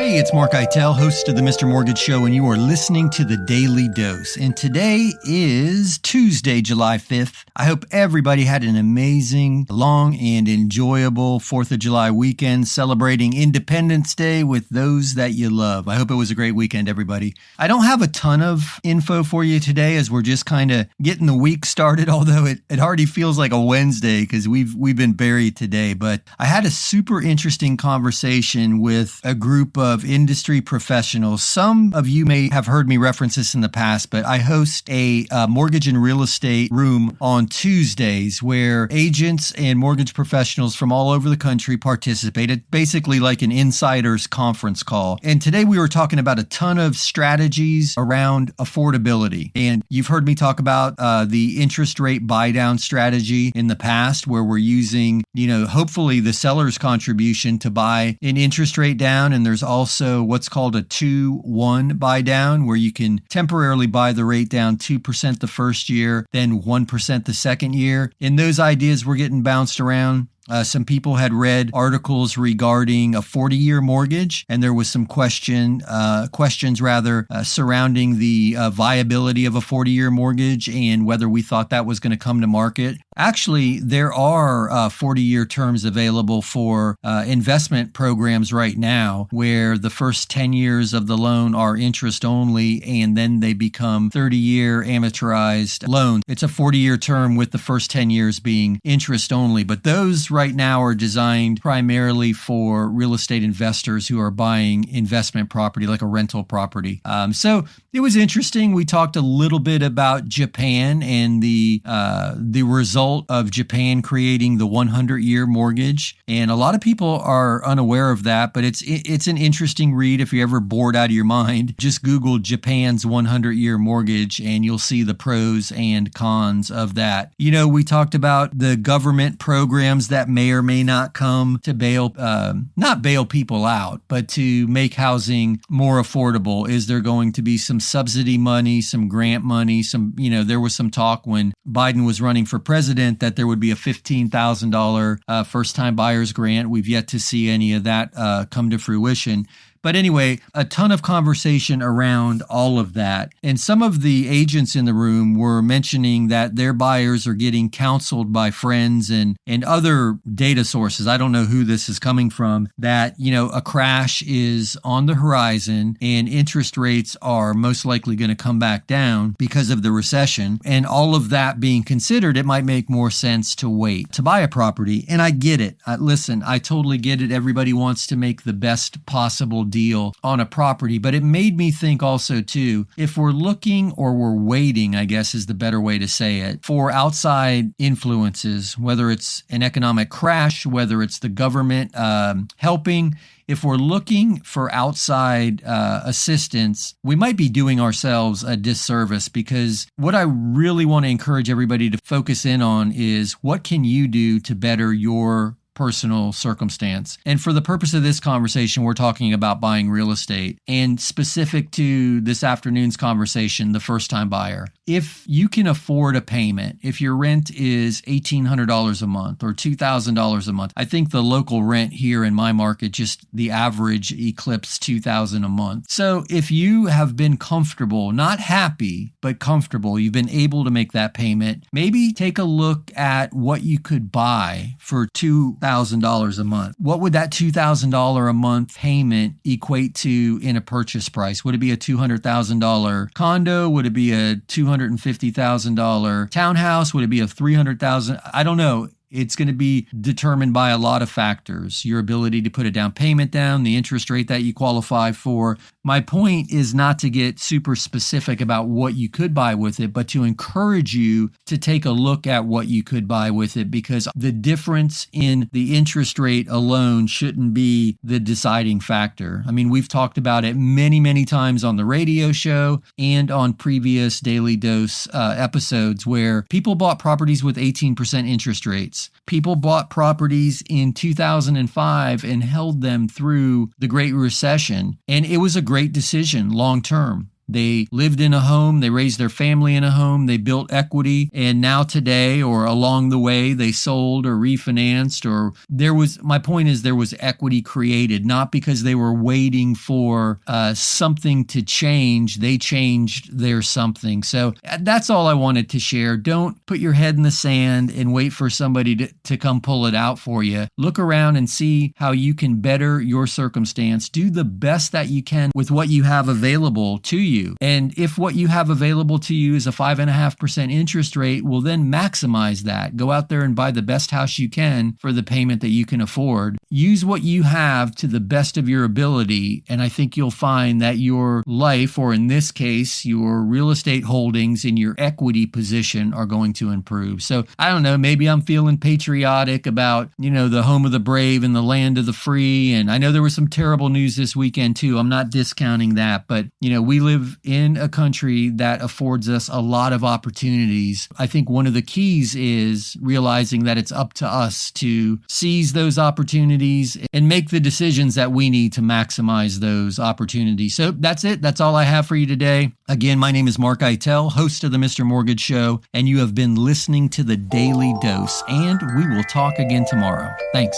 Hey, it's Mark Eitel, host of the Mr. Mortgage Show, and you are listening to the Daily Dose. And today is Tuesday, July 5th. I hope everybody had an amazing, long, and enjoyable 4th of July weekend celebrating Independence Day with those that you love. I hope it was a great weekend, everybody. I don't have a ton of info for you today as we're just kind of getting the week started, although it already feels like a Wednesday because we've been buried today. But I had a super interesting conversation with a group of industry professionals. Some of you may have heard me reference this in the past, but I host a mortgage and real estate room on Tuesdays where agents and mortgage professionals from all over the country participated, basically like an insider's conference call. And today we were talking about a ton of strategies around affordability. And you've heard me talk about the interest rate buy down strategy in the past where we're using, hopefully the seller's contribution to buy an interest rate down. And there's also what's called a 2-1 buy down, where you can temporarily buy the rate down 2% the first year, then 1% the second year. And those ideas were getting bounced around. Some people had read articles regarding a 40-year mortgage, and there was some questions surrounding the viability of a 40-year mortgage and whether we thought that was going to come to market. Actually, there are 40-year terms available for investment programs right now where the first 10 years of the loan are interest only, and then they become 30-year amortized loans. It's a 40-year term with the first 10 years being interest only, but those right now are designed primarily for real estate investors who are buying investment property like a rental property. So it was interesting. We talked a little bit about Japan and the result of Japan creating the 100-year mortgage. And a lot of people are unaware of that, but it's an interesting read if you're ever bored out of your mind. Just Google Japan's 100-year mortgage and you'll see the pros and cons of that. We talked about the government programs that may or may not come to not bail people out, but to make housing more affordable. Is there going to be some subsidy money, some grant money, there was some talk when Biden was running for president that there would be a $15,000 first-time buyer's grant. We've yet to see any of that come to fruition. But anyway, a ton of conversation around all of that. And some of the agents in the room were mentioning that their buyers are getting counseled by friends and other data sources. I don't know who this is coming from, that, a crash is on the horizon and interest rates are most likely going to come back down because of the recession. And all of that being considered, it might make more sense to wait to buy a property. And I get it. Listen, I totally get it. Everybody wants to make the best possible deal on a property, but it made me think also too, if we're looking or we're waiting, I guess is the better way to say it, for outside influences, whether it's an economic crash, whether it's the government helping, if we're looking for outside assistance, we might be doing ourselves a disservice, because what I really want to encourage everybody to focus in on is what can you do to better your personal circumstance. And for the purpose of this conversation, we're talking about buying real estate, and specific to this afternoon's conversation, the first-time buyer. If you can afford a payment, if your rent is $1,800 a month or $2,000 a month, I think the local rent here in my market, just the average eclipsed $2,000 a month. So if you have been comfortable, not happy, but comfortable, you've been able to make that payment, maybe take a look at what you could buy for $2,000 a month. What would that $2,000 a month payment equate to in a purchase price? Would it be a $200,000 condo? Would it be a $250,000 townhouse? Would it be a $300,000? I don't know. It's going to be determined by a lot of factors. Your ability to put a down payment down, the interest rate that you qualify for. My point is not to get super specific about what you could buy with it, but to encourage you to take a look at what you could buy with it, because the difference in the interest rate alone shouldn't be the deciding factor. I mean, we've talked about it many, many times on the radio show and on previous Daily Dose episodes where people bought properties with 18% interest rates. People bought properties in 2005 and held them through the Great Recession, and it was a great decision long term. They lived in a home, they raised their family in a home, they built equity, and now today or along the way they sold or refinanced, or my point is there was equity created, not because they were waiting for something to change. They changed their something. So that's all I wanted to share. Don't put your head in the sand and wait for somebody to come pull it out for you. Look around and see how you can better your circumstance. Do the best that you can with what you have available to you. And if what you have available to you is a 5.5% interest rate, well, then maximize that. Go out there and buy the best house you can for the payment that you can afford. Use what you have to the best of your ability. And I think you'll find that your life, or in this case, your real estate holdings and your equity position are going to improve. So I don't know, maybe I'm feeling patriotic about, the home of the brave and the land of the free. And I know there was some terrible news this weekend too. I'm not discounting that, but we live in a country that affords us a lot of opportunities. I think one of the keys is realizing that it's up to us to seize those opportunities and make the decisions that we need to maximize those opportunities. So that's it. That's all I have for you today. Again, my name is Mark Eitel, host of the Mr. Mortgage Show, and you have been listening to the Daily Dose, and we will talk again tomorrow. Thanks.